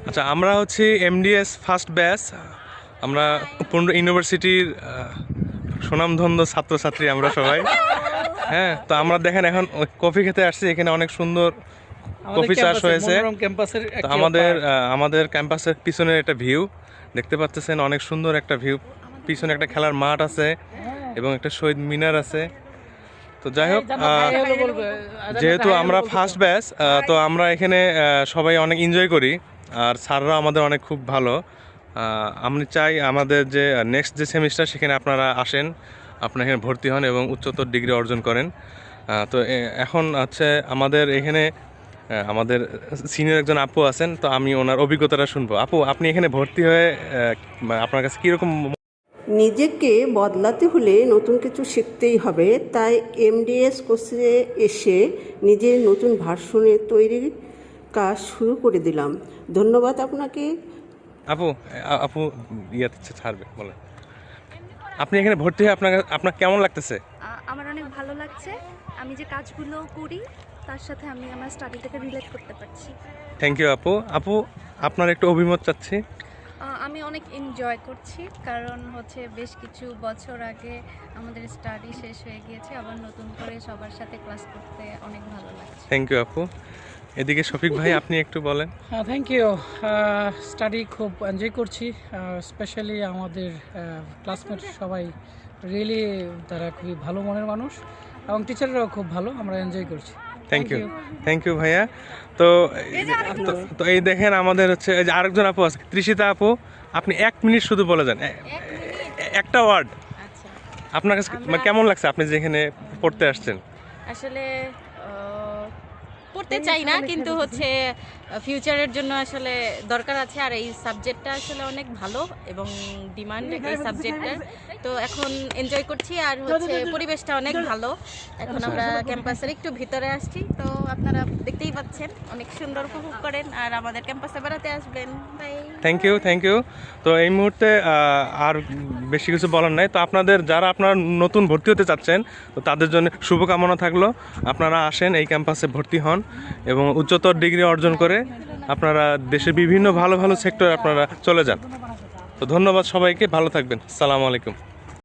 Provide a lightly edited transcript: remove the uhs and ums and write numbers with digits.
আচ্ছা, আমরা হচ্ছে এমডিএস ফার্স্ট ব্যাচ। আমরা পনেরো ইউনিভার্সিটির সুনামধন্য ছাত্রছাত্রী আমরা সবাই। হ্যাঁ, তো আমরা দেখেন এখন কফি খেতে আসছি। এখানে অনেক সুন্দর কফি চাষ হয়েছে। তো আমাদের ক্যাম্পাসের পিছনের একটা ভিউ দেখতে পাচ্ছেন, অনেক সুন্দর একটা ভিউ। পিছনে একটা খেলার মাঠ আছে এবং একটা শহীদ মিনার আছে। তো যাই হোক, যেহেতু আমরা ফার্স্ট ব্যাচ, তো আমরা এখানে সবাই অনেক এনজয় করি। আর স্যাররা আমাদের অনেক খুব ভালো। আমি চাই আমাদের যে নেক্সট যে সেমিস্টার, সেখানে আপনারা আসেন, আপনারা এখানে ভর্তি হন এবং উচ্চতর ডিগ্রি অর্জন করেন। তো এখন হচ্ছে আমাদের এখানে আমাদের সিনিয়র একজন আপু আছেন, তো আমি ওনার অভিজ্ঞতাটা শুনবো। আপু, আপনি এখানে ভর্তি হয়ে আপনার কাছে কীরকম? নিজেকে বদলাতে হলে নতুন কিছু শিখতেই হবে, তাই এমডিএস কোর্সে এসে নিজের নতুন ভার্সনে তৈরির কাজ শুরু করে দিলাম। ধন্যবাদ আপনাকে। আপু আপু ইয়াতে ছাড়বে বলে, আপনি এখানে ভর্তি হয়ে আপনার কেমন লাগতেছে? আমার অনেক ভালো লাগছে। আমি যে কাজগুলো করি তার সাথে আমি আমার স্টাডিটাকে রিলেট করতে পারছি। থ্যাংক ইউ আপু। আপু, আপনার একটু অভিমত চাচ্ছি। আমি অনেক এনজয় করছি, কারণ হচ্ছে বেশ কিছু বছর আগে আমাদের স্টাডি শেষ হয়ে গিয়েছে, আবার নতুন করে সবার সাথে ক্লাস করতে অনেক ভালো লাগছে। থ্যাংক ইউ আপু। এদিকে শফিক ভাই, আপনি একটু বলেন। Thank you. স্টাডি খুব এনজয় করছি, স্পেশালি আমাদের ক্লাসমেট সবাই রিয়েলি তারা খুবই ভালো মনের মানুষ এবং টিচাররাও খুব ভালো, আমরা এনজয় করছি। থ্যাংক ইউ ভাইয়া। তো তো এই দেখেন আমাদের হচ্ছে এই যে আরেকজন আপু আছে, তৃষিতা আপু। আপনি 1 মিনিট শুধু বলে যান, একটা ওয়ার্ড। আপনার কাছে কেমন লাগছে আপনি যেখানে পড়তে আসছেন? আসলে পড়তে চাই না, কিন্তু হচ্ছে ফিউচারের জন্য আসলে দরকার আছে। আর এই সাবজেক্টটা আসলে অনেক ভালো এবং ডিমান্ড এই সাবজেক্টটার। তো এখন এনজয় করছি, আর হচ্ছে পরিবেশটা অনেক ভালো। এখন আমরা ক্যাম্পাসের একটু ভিতরে আসছি, তো আপনারা দেখতেই পাচ্ছেন অনেক সুন্দর উপভোগ করেন, আর আমাদের ক্যাম্পাসে বেড়াতে আসবেন। বাই। Thank you. তো এই মুহূর্তে আর বেশি কিছু বলার নাই। তো আপনাদের যারা আপনারা নতুন ভর্তি হতে চাচ্ছেন, তো তাদের জন্য শুভকামনা থাকলো। আপনারা আসেন, এই ক্যাম্পাসে ভর্তি হন এবং উচ্চতর ডিগ্রি অর্জন করে আপনারা দেশের বিভিন্ন ভালো ভালো সেক্টরে আপনারা চলে যান। তো ধন্যবাদ সবাইকে, ভালো থাকবেন। আসসালামু আলাইকুম।